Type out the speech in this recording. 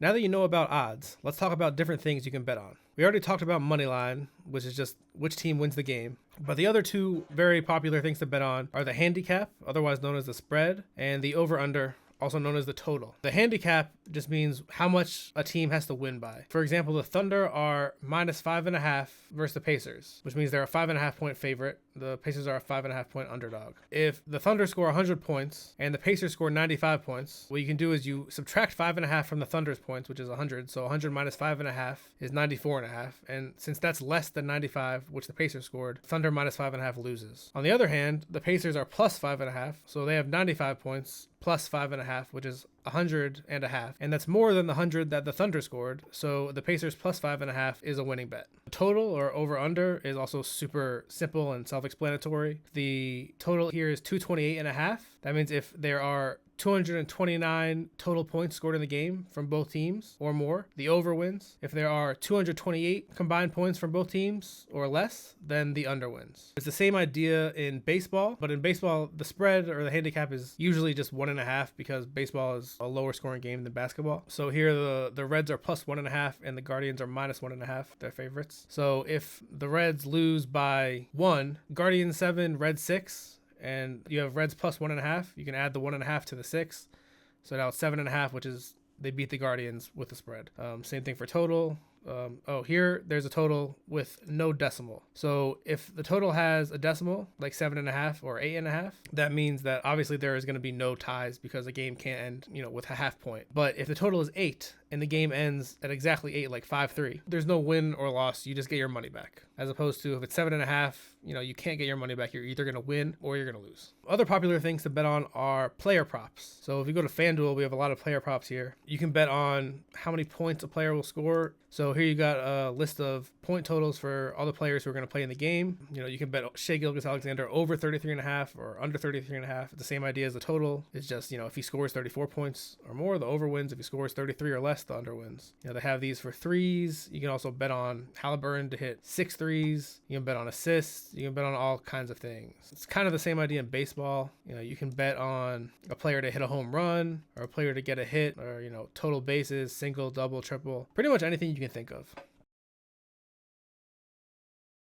Now that you know about odds, let's talk about different things you can bet on. We already talked about Moneyline, which is just which team wins the game. But the other two very popular things to bet on are the handicap, otherwise known as the spread, and the over-under, also known as the total. The handicap just means how much a team has to win by. For example, the Thunder are -5.5 versus the Pacers, which means they're a 5.5 point favorite. The Pacers are a 5.5 point underdog. If the Thunder score 100 points and the Pacers score 95 points, what you can do is you subtract 5.5 from the Thunder's points, which is 100. So 100 minus 5.5 is 94.5. And since that's less than 95, which the Pacers scored, Thunder minus 5.5 loses. On the other hand, the Pacers are plus 5.5. So they have 95 points plus 5.5, which is 100.5, and that's more than the 100 that the Thunder scored. So the Pacers plus 5.5 is a winning bet. Total or over under is also super simple and self-explanatory. The total here is 228.5. That means if there are 229 total points scored in the game from both teams or more, the over wins. If there are 228 combined points from both teams or less, then the under wins. It's the same idea in baseball, but in baseball, the spread or the handicap is usually just 1.5 because baseball is a lower scoring game than basketball. So here the Reds are plus 1.5 and the Guardians are minus 1.5, their favorites. So if the Reds lose by 1, Guardians 7, Reds 6, and you have Reds plus 1.5, you can add the 1.5 to the 6. So now it's 7.5, which is they beat the Guardians with the spread. Same thing for total. Here there's a total with no decimal. So if the total has a decimal, like 7.5 or 8.5, that means that obviously there is going to be no ties because a game can't end, with a half point. But if the total is 8 and the game ends at exactly 8, like 5-3, there's no win or loss. You just get your money back. As opposed to if it's 7.5, you can't get your money back. You're either going to win or you're going to lose. Other popular things to bet on are player props. So if you go to FanDuel, we have a lot of player props here. You can bet on how many points a player will score. So here you got a list of point totals for all the players who are going to play in the game. You can bet Shai Gilgeous-Alexander over 33.5 or under 33.5. The same idea as the total. It's just, if he scores 34 points or more, the over wins. If he scores 33 or less, the under wins. They have these for threes. You can also bet on Halliburton to hit 6 threes. You can bet on assists. You can bet on all kinds of things. It's kind of the same idea in baseball. You can bet on a player to hit a home run or a player to get a hit or, total bases, single, double, triple, pretty much anything you can think of.